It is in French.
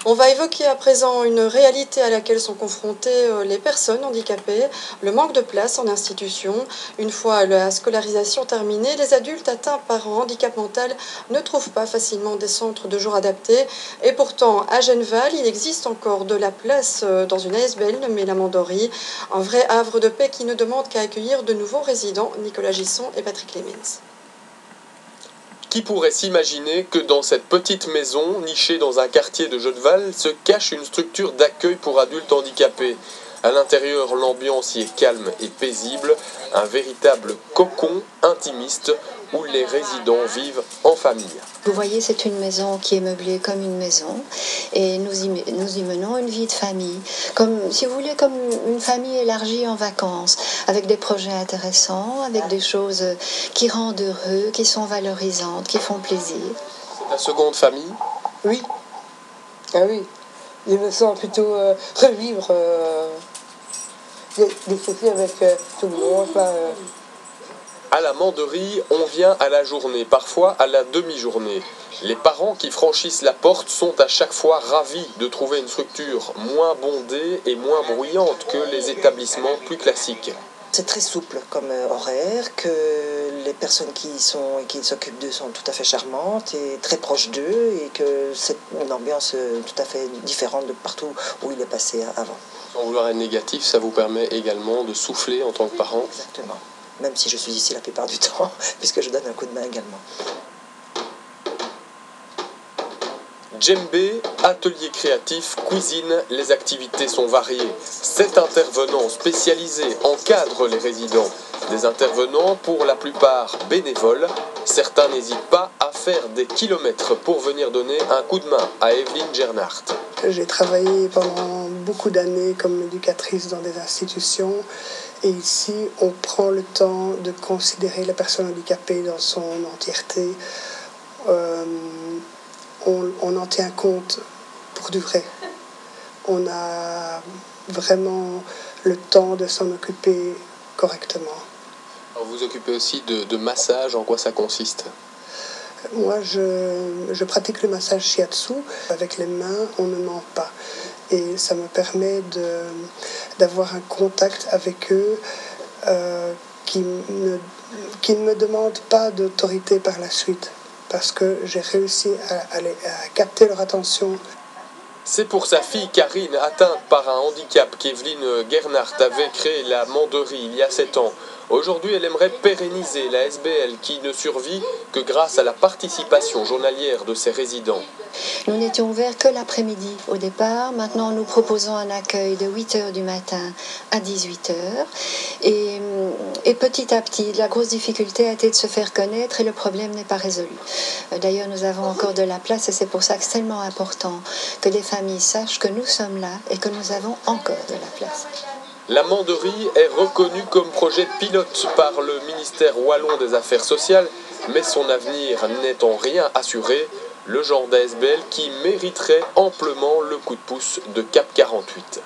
On va évoquer à présent une réalité à laquelle sont confrontées les personnes handicapées, le manque de place en institution. Une fois la scolarisation terminée, les adultes atteints par un handicap mental ne trouvent pas facilement des centres de jour adaptés. Et pourtant, à Genneval, il existe encore de la place dans une ASBL nommée la Mandorie, un vrai havre de paix qui ne demande qu'à accueillir de nouveaux résidents, Nicolas Gisson et Patrick Lemens. Qui pourrait s'imaginer que dans cette petite maison, nichée dans un quartier de Genneval, se cache une structure d'accueil pour adultes handicapés? À l'intérieur, l'ambiance y est calme et paisible, un véritable cocon intimiste où les résidents vivent en famille. Vous voyez, c'est une maison qui est meublée comme une maison et nous y menons une vie de famille, comme, si vous voulez, comme une famille élargie en vacances, avec des projets intéressants, avec des choses qui rendent heureux, qui sont valorisantes, qui font plaisir. C'est la seconde famille? Oui. Ah oui. Je me sens plutôt revivre des soucis avec tout le monde. À la Mandorie, on vient à la journée, parfois à la demi-journée. Les parents qui franchissent la porte sont à chaque fois ravis de trouver une structure moins bondée et moins bruyante que les établissements plus classiques. C'est très souple comme horaire, que les personnes qui s'occupent d'eux sont tout à fait charmantes et très proches d'eux, et que c'est une ambiance tout à fait différente de partout où il est passé avant. Sans vouloir être négatif, ça vous permet également de souffler en tant que parent? Exactement. Même si je suis ici la plupart du temps, puisque je donne un coup de main également. Djembé, atelier créatif, cuisine, les activités sont variées. 7 intervenants spécialisés encadrent les résidents. Des intervenants pour la plupart bénévoles. Certains n'hésitent pas à faire des kilomètres pour venir donner un coup de main à Evelyne Gernhardt. J'ai travaillé pendant beaucoup d'années comme éducatrice dans des institutions. Et ici, on prend le temps de considérer la personne handicapée dans son entièreté. On en tient compte pour du vrai. On a vraiment le temps de s'en occuper correctement. Alors vous occupez aussi de massage, en quoi ça consiste? Moi, je pratique le massage shiatsu. Avec les mains, on ne ment pas. Et ça me permet d'avoir un contact avec eux qui ne me demande pas d'autorité par la suite, parce que j'ai réussi à capter leur attention. C'est pour sa fille Karine, atteinte par un handicap, qu'Evelyne Gernhardt avait créé la Mandorie il y a 7 ans. Aujourd'hui, elle aimerait pérenniser la SBL qui ne survit que grâce à la participation journalière de ses résidents. Nous n'étions ouverts que l'après-midi au départ. Maintenant, nous proposons un accueil de 8h du matin à 18h. Et petit à petit, la grosse difficulté a été de se faire connaître et le problème n'est pas résolu. D'ailleurs, nous avons encore de la place et c'est pour ça que c'est tellement important que les familles sachent que nous sommes là et que nous avons encore de la place. La Mandorie est reconnue comme projet pilote par le ministère wallon des Affaires sociales, mais son avenir n'est en rien assuré, le genre d'ASBL qui mériterait amplement le coup de pouce de CAP 48.